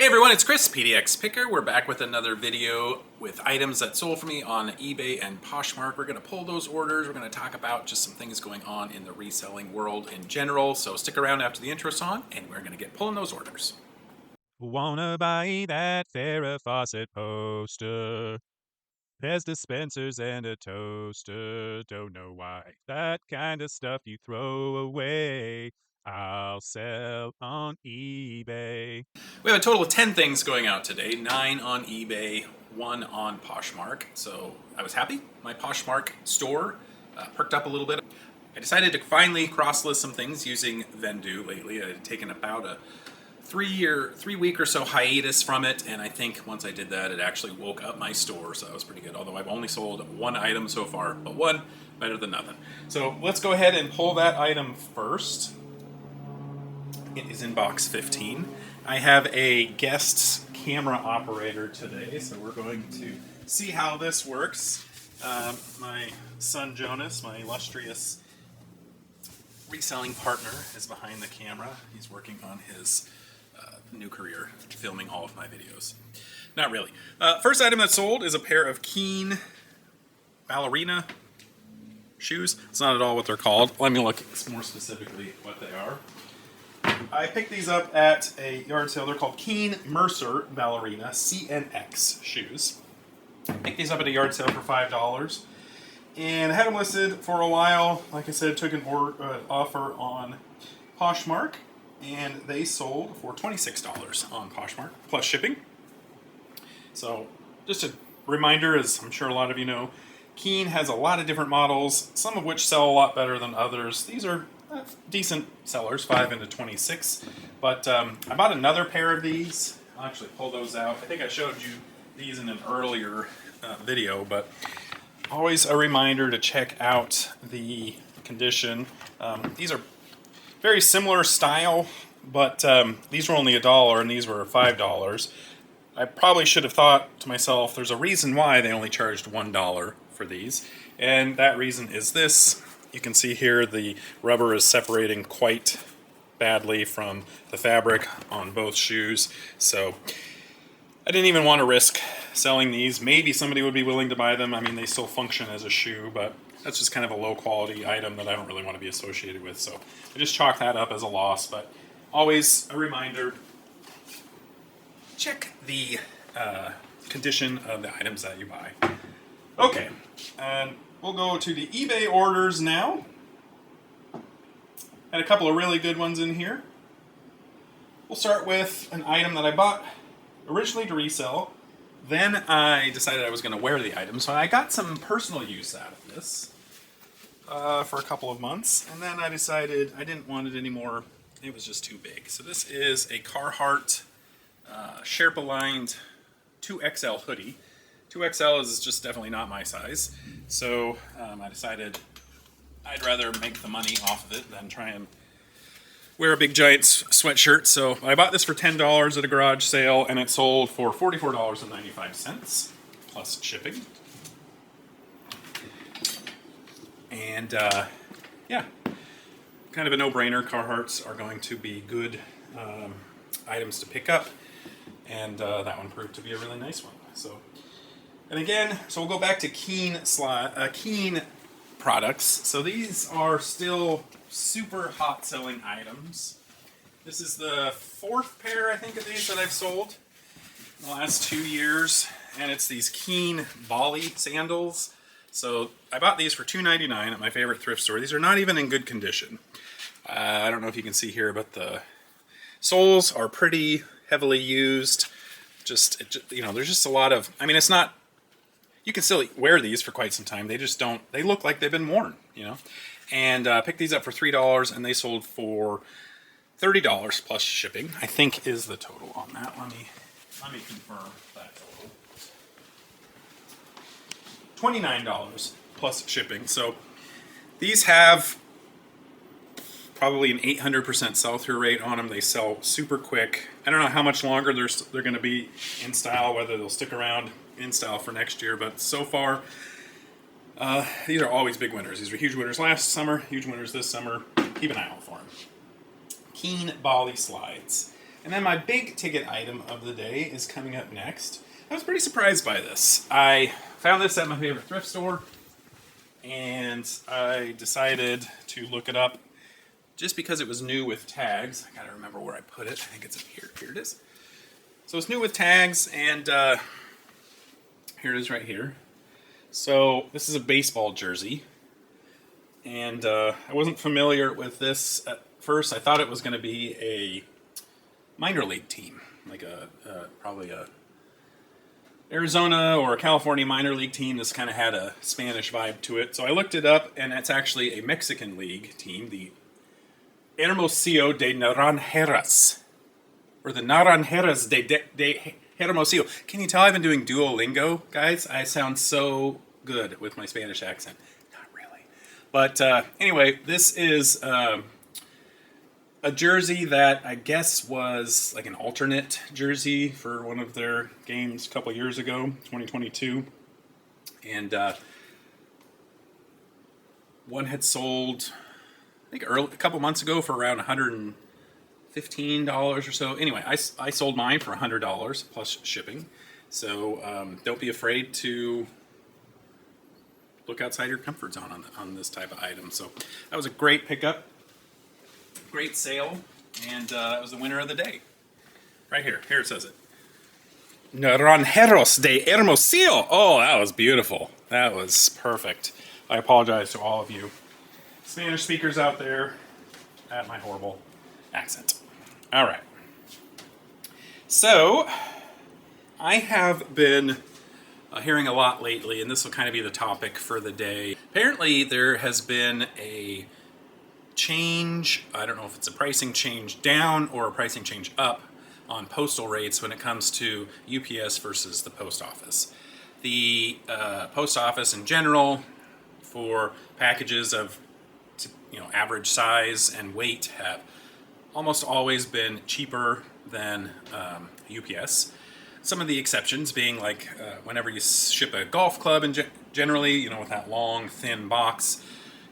Hey everyone, it's Chris, PDX Picker. We're back with another video with items that sold for me on eBay and Poshmark. We're going to pull those orders. We're going to talk about just some things going on in the reselling world in general. So stick around after the intro song and we're going to get pulling those orders. Wanna buy that Farrah Fawcett poster? Pez dispensers and a toaster. Don't know why. That kind of stuff you throw away. I'll sell on eBay. We have a total of 10 things going out today, 9 on eBay, 1 on Poshmark. So I was happy. My Poshmark store perked up a little bit. I decided to finally cross-list some things using Vendoo lately. I had taken about a 3-week or so hiatus from it, and I think once I did that, it actually woke up my store, so that was pretty good. Although I've only sold 1 item so far, but 1 better than nothing. So let's go ahead and pull that item first. It is in box 15. I have a guest camera operator today, so we're going to see how this works. My son Jonas, my illustrious reselling partner, is behind the camera. He's working on his new career, filming all of my videos. Not really. First item that sold is a pair of Keen ballerina shoes. It's not at all what they're called. Let me look more specifically what they are. I picked these up at a yard sale. They're called Keen Mercer Ballerina CNX shoes. I picked these up at a yard sale for $5. And I had them listed for a while. Like I said, took an offer on Poshmark. And they sold for $26 on Poshmark, plus shipping. So just a reminder, as I'm sure a lot of you know, Keen has a lot of different models, some of which sell a lot better than others. These are decent sellers, 5 into 26. But I bought another pair of these. I'll actually pull those out. I think I showed you these in an earlier video, but always a reminder to check out the condition. These are very similar style, but these were only $1 and these were $5. I probably should have thought to myself, there's a reason why they only charged $1 for these, and that reason is this. You can see here the rubber is separating quite badly from the fabric on both shoes, so I didn't even want to risk selling these. Maybe somebody would be willing to buy them. I mean, they still function as a shoe, but that's just kind of a low quality item that I don't really want to be associated with, so I just chalk that up as a loss. But always a reminder, check the condition of the items that you buy. Okay, and we'll go to the eBay orders now. Had a couple of really good ones in here. We'll start with an item that I bought originally to resell. Then I decided I was going to wear the item, so I got some personal use out of this for a couple of months. And then I decided I didn't want it anymore. It was just too big. So this is a Carhartt Sherpa-lined 2XL hoodie. 2XL is just definitely not my size. So I decided I'd rather make the money off of it than try and wear a big giant sweatshirt. So I bought this for $10 at a garage sale, and it sold for $44.95 plus shipping. And yeah, kind of a no-brainer. Carhartts are going to be good items to pick up, and that one proved to be a really nice one. So, and again, so we'll go back to Keen products. So these are still super hot selling items. This is the 4th pair, I think, of these that I've sold in the last 2 years, and it's these Keen Bali sandals. So I bought these for $2.99 at my favorite thrift store. These are not even in good condition. I don't know if you can see here, but the soles are pretty heavily used. You know, there's just a lot of, I mean, it's not, you can still wear these for quite some time. They just don't, they look like they've been worn, you know. And picked these up for $3, and they sold for $30 plus shipping, I think is the total on that. Let me confirm that total. $29 plus shipping. So these have probably an 800% sell-through rate on them. They sell super quick. I don't know how much longer they're going to be in style, whether they'll stick around in style for next year, but so far these are always big winners. These were huge winners last summer, huge winners this summer. Keep an eye out for them. Keen Bali slides. And then my big ticket item of the day is coming up next. I was pretty surprised by this. I found this at my favorite thrift store, and I decided to look it up just because it was new with tags. I gotta remember where I put it. I think it's up here. Here it is. So it's new with tags, and here it is right here. So this is a baseball jersey, and I wasn't familiar with this at first. I thought it was going to be a minor league team, like probably a Arizona or a California minor league team. This kind of had a Spanish vibe to it. So I looked it up, and it's actually a Mexican league team, the Hermosillo de Naranjeras, or the Naranjeras de Hermosillo. Can you tell I've been doing Duolingo, guys? I sound so good with my Spanish accent. Not really. But anyway, this is a jersey that I guess was like an alternate jersey for one of their games a couple years ago, 2022. And one had sold, I think, a couple months ago for around $115 or so. Anyway, I sold mine for $100 plus shipping. So don't be afraid to look outside your comfort zone on this type of item. So that was a great pickup. Great sale, and that was the winner of the day. Right here. Here it says it. Naranjeros de Hermosillo. Oh, that was beautiful. That was perfect. I apologize to all of you Spanish speakers out there at my horrible accent. All right. So, I have been hearing a lot lately, and this will kind of be the topic for the day. Apparently, there has been a change, I don't know if it's a pricing change down or a pricing change up on postal rates when it comes to UPS versus the post office. The post office in general, for packages of average size and weight, have almost always been cheaper than UPS. Some of the exceptions being like whenever you ship a golf club, and generally, with that long, thin box,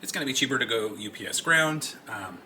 it's going to be cheaper to go UPS ground.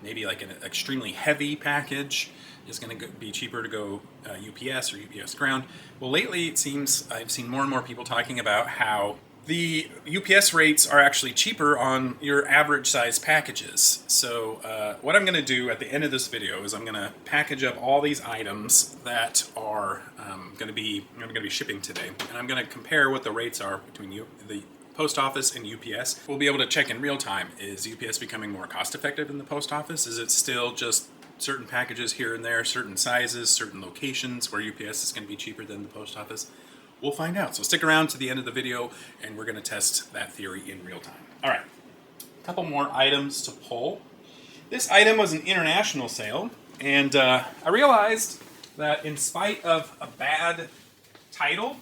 Maybe like an extremely heavy package is going to be cheaper to go UPS or UPS ground. Well, lately it seems I've seen more and more people talking about how the UPS rates are actually cheaper on your average size packages. So what I'm going to do at the end of this video is I'm going to package up all these items that are I'm going to be shipping today, and I'm going to compare what the rates are between the post office and UPS. We'll be able to check in real time. Is UPS becoming more cost effective than the post office? Is it still just certain packages here and there, certain sizes, certain locations where UPS is going to be cheaper than the post office? We'll find out. So stick around to the end of the video, and we're going to test that theory in real time. All right, a couple more items to pull. This item was an international sale, and I realized that in spite of a bad title,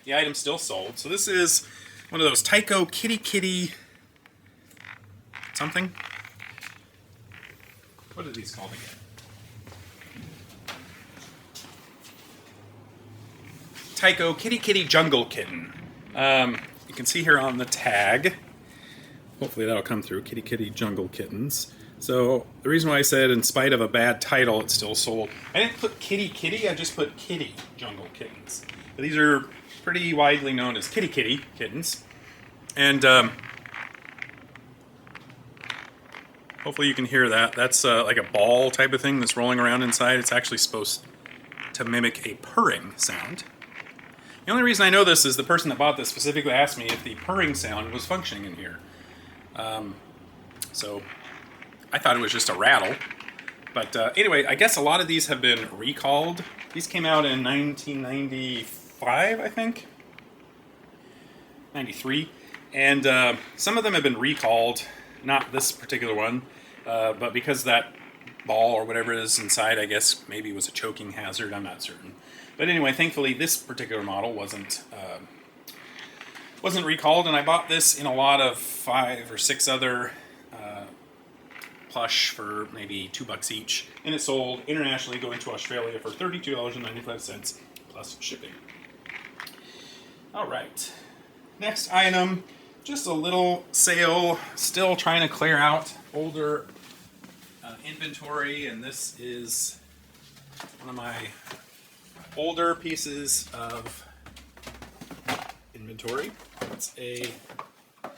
the item still sold. So this is one of those Tyco Kitty something. What are these called again? Tyco Kitty Jungle Kitten. You can see here on the tag. Hopefully that'll come through. Kitty Jungle Kittens. So the reason why I said in spite of a bad title, it still sold. I didn't put Kitty. I just put Kitty Jungle Kittens. But these are pretty widely known as kitty kittens, and hopefully you can hear that. That's like a ball type of thing that's rolling around inside. It's actually supposed to mimic a purring sound. The only reason I know this is the person that bought this specifically asked me if the purring sound was functioning in here. So I thought it was just a rattle. But anyway, I guess a lot of these have been recalled. These came out in 1995, I think. 93. And some of them have been recalled. Not this particular one. But because that ball or whatever is inside, I guess maybe it was a choking hazard. I'm not certain. But anyway, thankfully this particular model wasn't recalled. And I bought this in a lot of 5 or 6 other plush for maybe $2 each, and it sold internationally going to Australia for $32.95 plus shipping. All right, next item, just a little sale, still trying to clear out older inventory, and this is one of my older pieces of inventory. It's a, I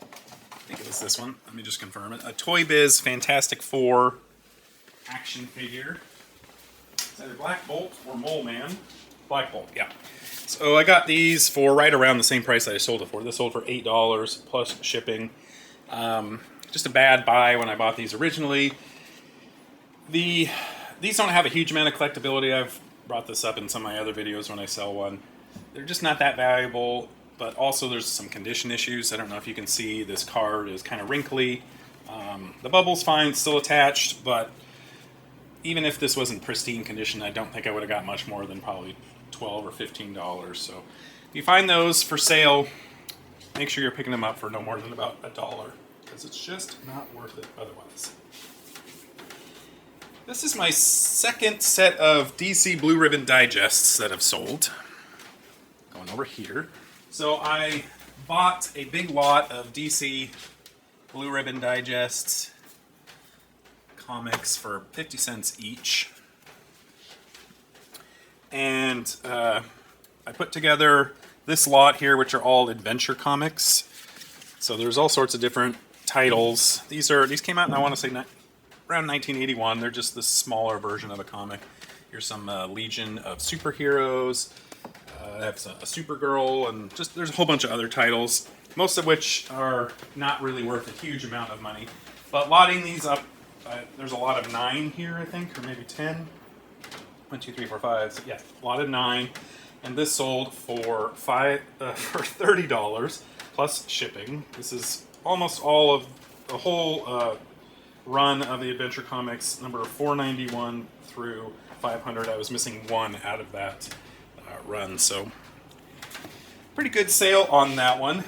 think it was this one. Let me just confirm it. A Toy Biz Fantastic Four action figure. It's either Black Bolt or Mole Man. Black Bolt, yeah. So I got these for right around the same price that I sold it for. This sold for $8 plus shipping. Just a bad buy when I bought these originally. These don't have a huge amount of collectability. I've brought this up in some of my other videos when I sell one. They're just not that valuable, but also there's some condition issues. I don't know if you can see this card is kind of wrinkly. The bubble's fine, still attached, but even if this wasn't pristine condition, I don't think I would have got much more than probably $12 or $15. So if you find those for sale, make sure you're picking them up for no more than about $1, because it's just not worth it otherwise. This is my second set of DC Blue Ribbon Digests that I've sold. Going over here. So I bought a big lot of DC Blue Ribbon Digests comics for 50 cents each. And I put together this lot here, which are all adventure comics. So there's all sorts of different titles. These came out in, I want to say, around 1981. They're just the smaller version of a comic. Here's some Legion of Superheroes. I have a Supergirl, and just there's a whole bunch of other titles, most of which are not really worth a huge amount of money. But lotting these up, there's a lot of 9 here, I think, or maybe 10. 1, 2, 3, 4, 5. So yeah, a lot of 9. And this sold for $30 plus shipping. This is almost all of the whole run of the Adventure Comics, number 491 through 500. I was missing 1 out of that run, so pretty good sale on that one.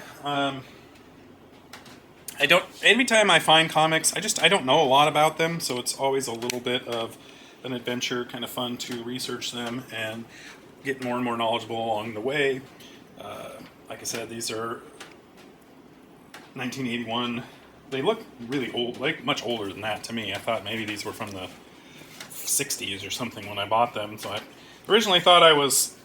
Every time I find comics, I don't know a lot about them, so it's always a little bit of an adventure, kind of fun to research them and get more and more knowledgeable along the way. Like I said, these are 1981. They look really old, like much older than that to me. I thought maybe these were from the 60s or something when I bought them. So I originally thought I was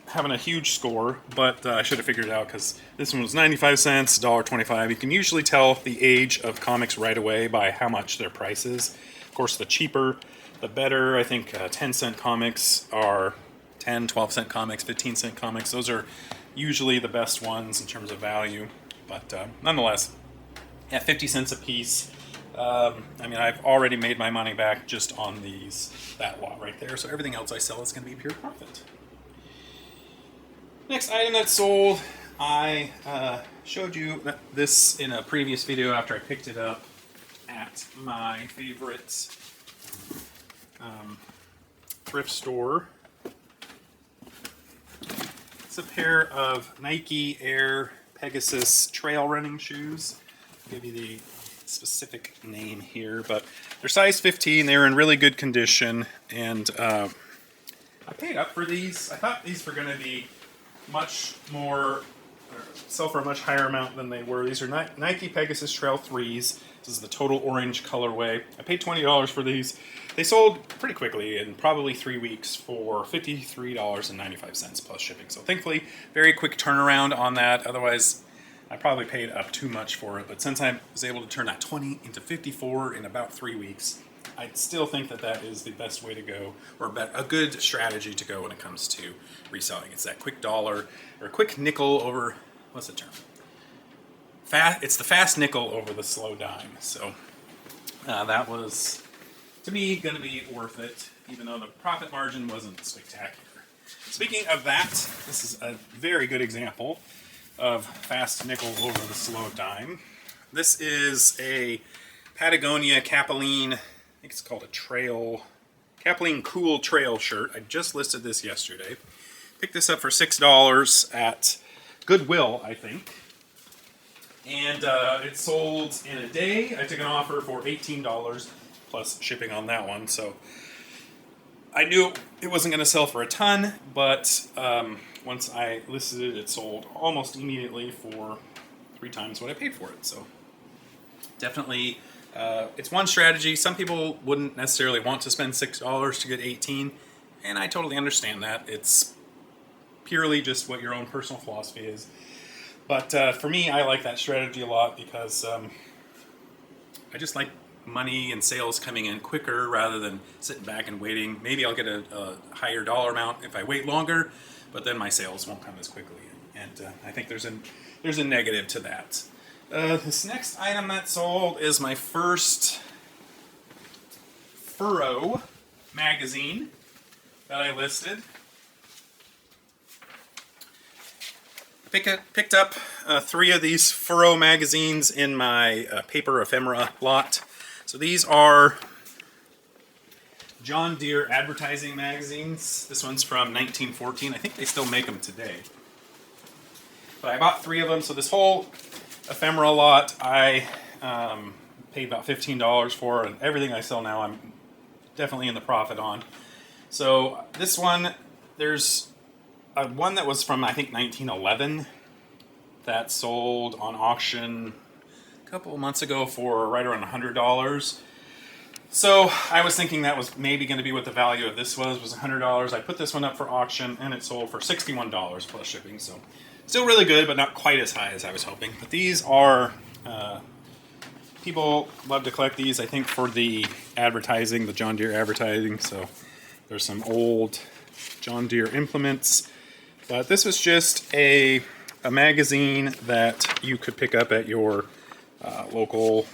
having a huge score, but I should have figured it out, because this one was 95 cents, $1.25. You can usually tell the age of comics right away by how much their price is. Of course, the cheaper, the better. I think 10-cent comics are 10, 12-cent comics, 15-cent comics. Those are usually the best ones in terms of value. But nonetheless, yeah, 50 cents a piece. I mean, I've already made my money back just on that lot right there. So everything else I sell is going to be pure profit. Next item that sold, I showed you this in a previous video after I picked it up at my favorite thrift store. It's a pair of Nike Air Pegasus trail running shoes. I'll give you the specific name here, but they're size 15. They were in really good condition, and I paid up for these. I thought these were going to be much more, sell for a much higher amount than they were. These are Nike Pegasus Trail 3s. This is the total orange colorway. I paid $20 for these. They sold pretty quickly, in probably 3 weeks, for $53.95 plus shipping. So thankfully, very quick turnaround on that. Otherwise, I probably paid up too much for it. But since I was able to turn that 20 into 54 in about 3 weeks, I still think that is the best way to go, or a good strategy to go when it comes to reselling. It's that quick dollar, or quick nickel over, what's the term? It's the fast nickel over the slow dime. So that was, to me, going to be worth it, even though the profit margin wasn't spectacular. Speaking of that, this is a very good example of fast nickel over the slow dime. This is a Patagonia Capilene, I think it's called a Capilene Cool Trail shirt. I just listed this yesterday. Picked this up for $6 at Goodwill, I think. And it sold in a day. I took an offer for $18 plus shipping on that one. So I knew it wasn't going to sell for a ton, but once I listed it, it sold almost immediately for 3 times what I paid for it. So definitely, it's one strategy. Some people wouldn't necessarily want to spend $6 to get 18, And I totally understand that. It's purely just what your own personal philosophy is. But for me, I like that strategy a lot because I just like money and sales coming in quicker rather than sitting back and waiting. Maybe I'll get a higher dollar amount if I wait longer, but then my sales won't come as quickly. And I think there's a negative to that. This next item that sold is my first Furrow magazine that I listed. Picked up 3 of these Furrow magazines in my paper ephemera lot. So these are John Deere advertising magazines. This one's from 1914. I think they still make them today. But I bought 3 of them, so this whole ephemera lot I paid about $15 for, and everything I sell now I'm definitely in the profit on. So this one, there's one that was from I think 1911 that sold on auction a couple of months ago for right around $100. So I was thinking that was maybe going to be what the value of this was $100. I put this one up for auction and it sold for $61 plus shipping. So still really good, but not quite as high as I was hoping. But these are, people love to collect these, I think, for the advertising, the John Deere advertising. So there's some old John Deere implements. But this was just a magazine that you could pick up at your local,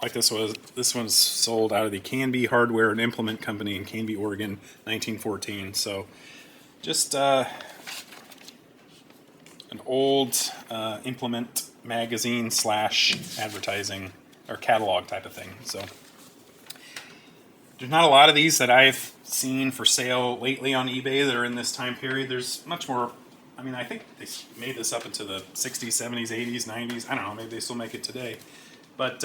like this one's sold out of the Canby Hardware and Implement Company in Canby, Oregon, 1914. So just an old implement magazine / advertising or catalog type of thing. So there's not a lot of these that I've seen for sale lately on eBay that are in this time period. There's much more. I mean, I think they made this up into the 60s, 70s, 80s, 90s. I don't know, maybe they still make it today. But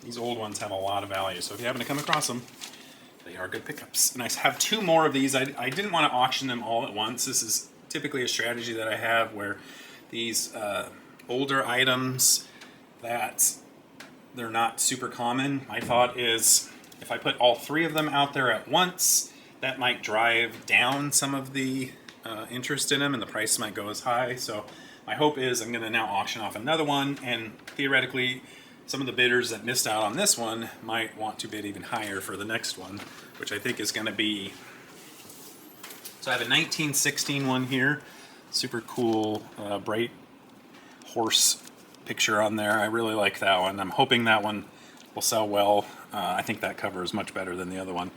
these old ones have a lot of value. So if you happen to come across them, they are good pickups. And I have 2 more of these. I didn't want to auction them all at once. This is typically a strategy that I have where these older items that they're not super common. My thought is if I put all 3 of them out there at once, that might drive down some of the interest in them and the price might go as high. So my hope is I'm going to now auction off another one, and theoretically some of the bidders that missed out on this one might want to bid even higher for the next one, which I think is going to be, so I have a 1916 one here, super cool bright horse picture on there. I really like that one. I'm hoping that one will sell well. I think that cover is much better than the other one.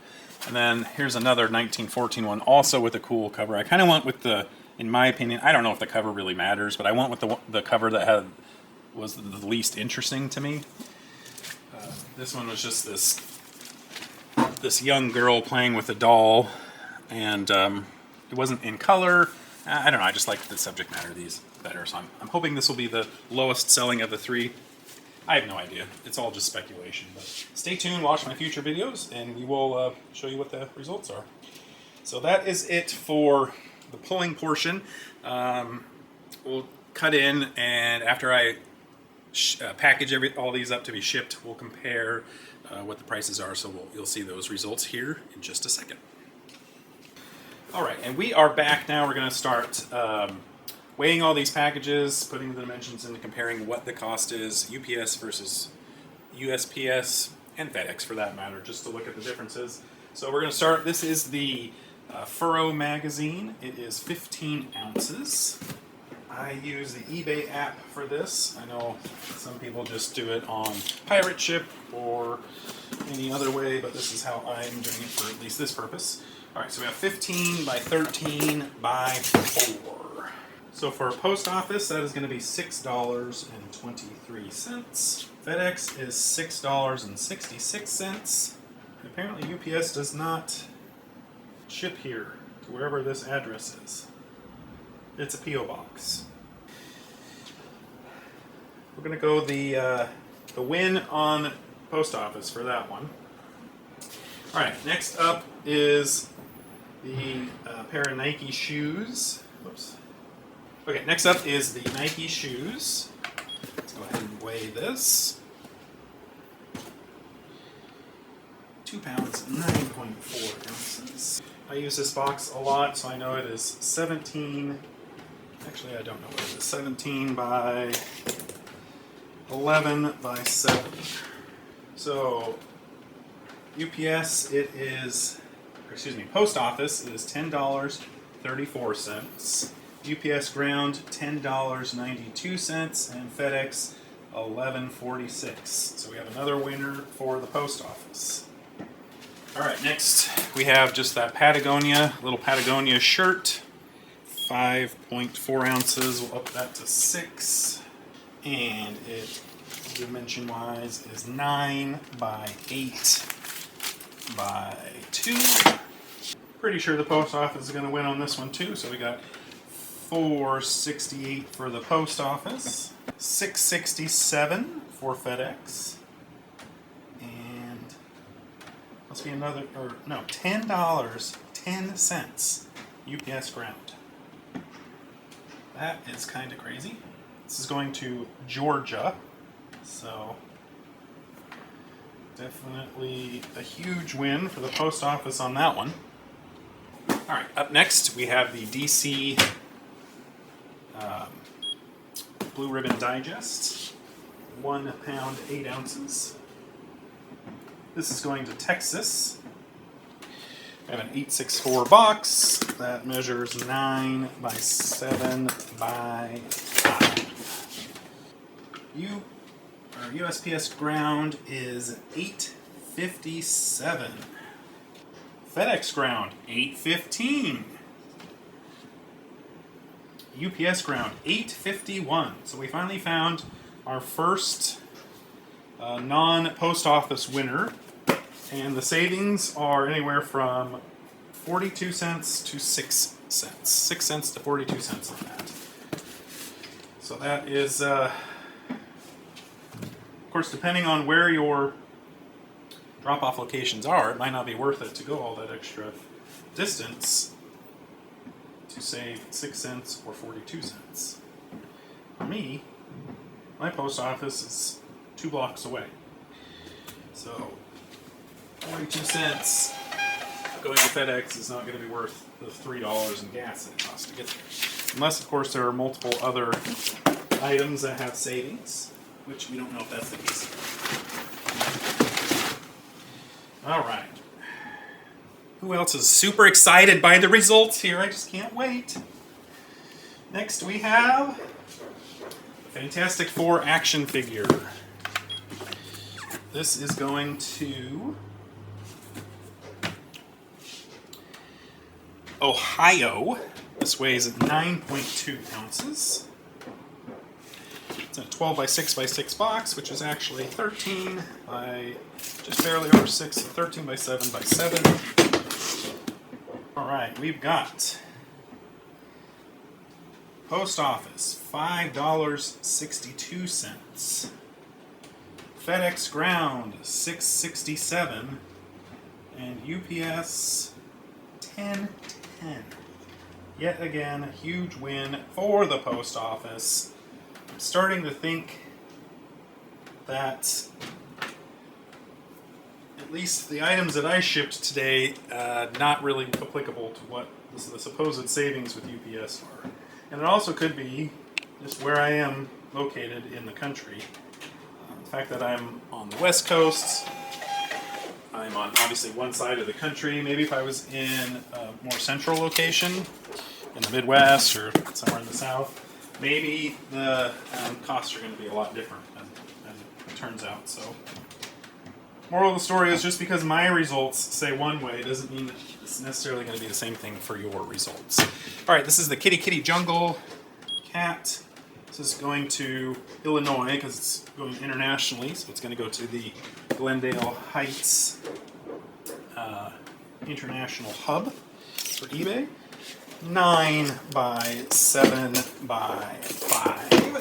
And then here's another 1914 one, also with a cool cover. I kind of went with the, in my opinion, I don't know if the cover really matters, but I went with the cover that was the least interesting to me. This one was just this young girl playing with a doll, and it wasn't in color. I don't know, I just like the subject matter of these better, so I'm hoping this will be the lowest selling of the 3. I have no idea. It's all just speculation. But stay tuned, watch my future videos, and we will show you what the results are. So that is it for the pulling portion. We'll cut in, and after I package all these up to be shipped, we'll compare what the prices are. So you'll see those results here in just a second. All right, and we are back now. We're going to start weighing all these packages, putting the dimensions in, comparing what the cost is, UPS versus USPS, and FedEx for that matter, just to look at the differences. So we're going to start, this is the Furrow magazine. It is 15 ounces. I use the eBay app for this. I know some people just do it on Pirate Ship or any other way, but this is how I'm doing it for at least this purpose. All right, so we have 15 by 13 by 4. So for a post office, that is going to be $6.23. FedEx is $6.66. Apparently UPS does not ship here to wherever this address is. It's a P.O. box. We're going to go the win on post office for that one. All right, next up is the pair of Nike shoes. Whoops. Okay, next up is the Nike shoes. Let's go ahead and weigh this. 2 pounds, 9.4 ounces. I use this box a lot, so I know it is 17. Actually, I don't know what it is. 17 by 11 by 7. So UPS Post Office is $10.34. UPS Ground $10.92, and FedEx $11.46. So we have another winner for the Post Office. All right, next we have just that little Patagonia shirt, 5.4 ounces. We'll up that to 6, and it dimension-wise is 9 by 8 by 2. Pretty sure the Post Office is going to win on this one too. So we got $4.68 for the Post Office, $6.67 for FedEx, and must be another, or no, $10.10 UPS Ground. That is kind of crazy. This is going to Georgia, so definitely a huge win for the Post Office on that one. All right, up next we have the DC Blue Ribbon Digest, 1 pound 8 ounces. This is going to Texas. I have an 864 box that measures 9 by 7 by 5. USPS Ground is $8.57. FedEx Ground $8.15. UPS Ground $8.51. So we finally found our first non-post office winner, and the savings are anywhere from 42 cents to 6 cents. 6 cents to 42 cents on that. So that is, of course, depending on where your drop-off locations are, it might not be worth it to go all that extra distance to save 6 cents or 42 cents. For me, my post office is 2 blocks away. So 42 cents going to FedEx is not going to be worth the $3 in gas that it costs to get there. Unless, of course, there are multiple other items that have savings, which we don't know if that's the case. All right. Who else is super excited by the results here? I just can't wait. Next we have the Fantastic Four action figure. This is going to Ohio. This weighs 9.2 ounces. It's a 12 by 6 by 6 box, which is actually 13 by just barely over 6, so 13 by 7 by 7. All right, we've got Post Office, $5.62. FedEx Ground, $6.67. And UPS, $10.10. Yet again, a huge win for the Post Office. I'm starting to think that at least the items that I shipped today, not really applicable to what the supposed savings with UPS are. And it also could be just where I am located in the country. The fact that I'm on the West Coast, I'm on obviously one side of the country. Maybe if I was in a more central location, in the Midwest or somewhere in the South, maybe the costs are going to be a lot different as it turns out. So, moral of the story is just because my results say one way doesn't mean that it's necessarily going to be the same thing for your results. All right, this is the Kitty Kitty Jungle cat. This is going to Illinois because it's going internationally, so it's going to go to the Glendale Heights International Hub for eBay. 9 by 7 by 5 in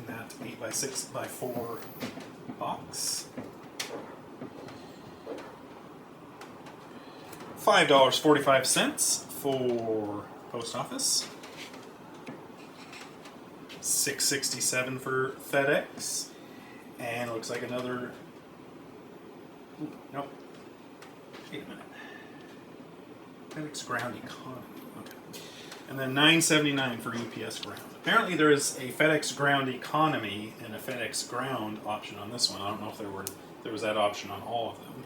that 8 by 6 by 4 box. $5.45 for Post Office. $6.67 for FedEx. And it looks like another... Ooh, nope. Wait a minute. FedEx Ground Economy. Okay. And then $9.79 for UPS Ground. Apparently there is a FedEx Ground Economy and a FedEx Ground option on this one. I don't know if there was that option on all of them.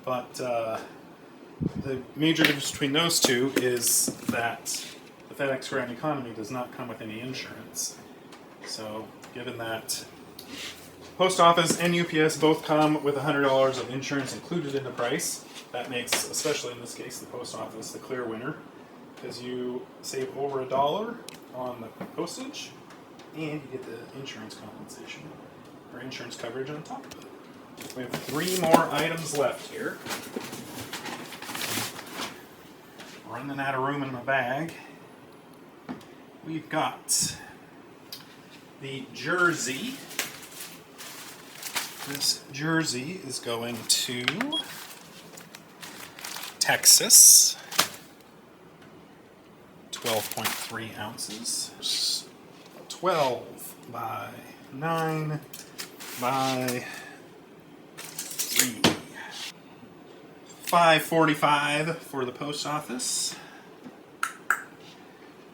But the major difference between those two is that the FedEx Ground Economy does not come with any insurance. So given that Post Office and UPS both come with $100 of insurance included in the price, that makes, especially in this case, the Post Office the clear winner, because you save over $1 on the postage and you get the insurance compensation or insurance coverage on top of it. We have 3 more items left here. Running out of room in my bag. We've got the jersey. This jersey is going to Texas. 12.3 ounces. 12 by 9 by 3. $5.45 for the Post Office.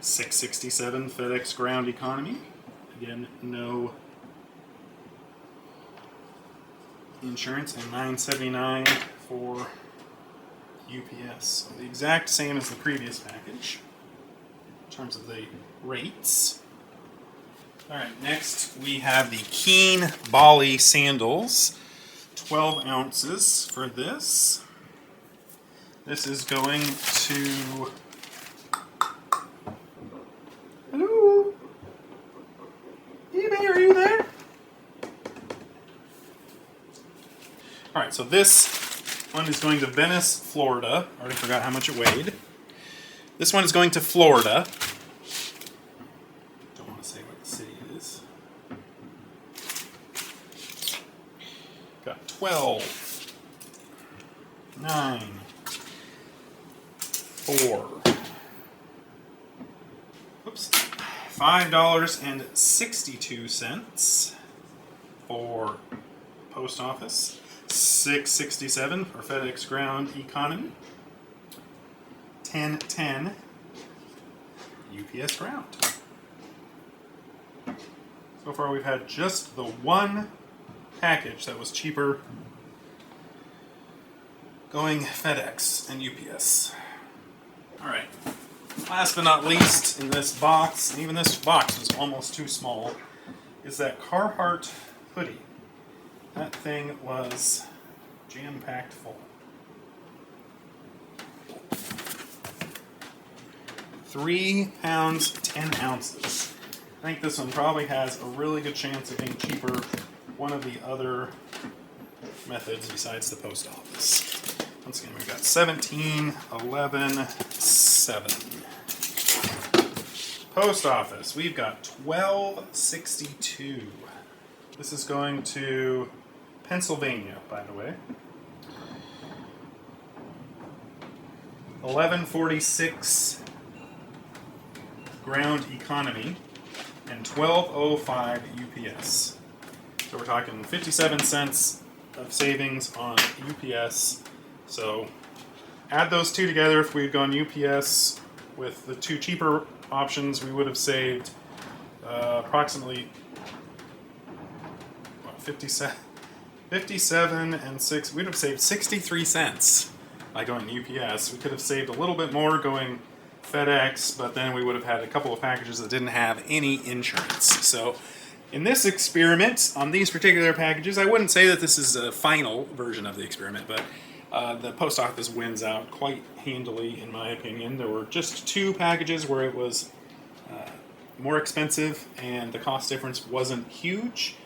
$6.67 FedEx Ground Economy. Again, no insurance, and $9.79 for UPS. So the exact same as the previous package in terms of the rates. Alright, next we have the Keen Bali sandals. 12 ounces for this. This is going to... Hello? eBay, are you there? Alright, so this one is going to Venice, Florida. I already forgot how much it weighed. This one is going to Florida. Don't want to say what the city it is. Got 12, 9, 4, oops, $5.62 for Post Office, $6.67 for FedEx Ground Economy, $10.10 UPS Ground. So far we've had just the one package that was cheaper going FedEx and UPS. Alright, last but not least in this box, and even this box was almost too small, is that Carhartt hoodie. That thing was jam-packed full. 3 pounds, 10 ounces. I think this one probably has a really good chance of being cheaper one of the other methods besides the Post Office. Once again, we've got 17, 11, 7. Post Office, we've got $12.62. This is going to Pennsylvania, by the way. $11.46 Ground Economy and $12.05 UPS. So we're talking 57 cents of savings on UPS. So add those two together. If we had gone UPS with the 2 cheaper options, we would have saved approximately 57 and 6. We'd have saved 63 cents by going UPS. We could have saved a little bit more going FedEx, but then we would have had a couple of packages that didn't have any insurance. So in this experiment, on these particular packages, I wouldn't say that this is a final version of the experiment, but the Post Office wins out quite handily, in my opinion. There were just 2 packages where it was more expensive and the cost difference wasn't huge.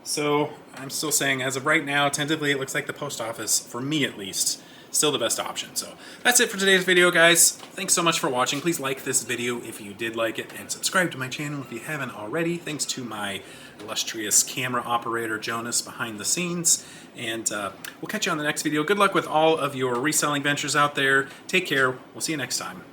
So I'm still saying, as of right now, tentatively, it looks like the Post Office, for me at least, still the best option. So that's it for today's video, guys. Thanks so much for watching. Please like this video if you did like it, and subscribe to my channel if you haven't already. Thanks to my illustrious camera operator, Jonas, behind the scenes. And we'll catch you on the next video. Good luck with all of your reselling ventures out there. Take care. We'll see you next time.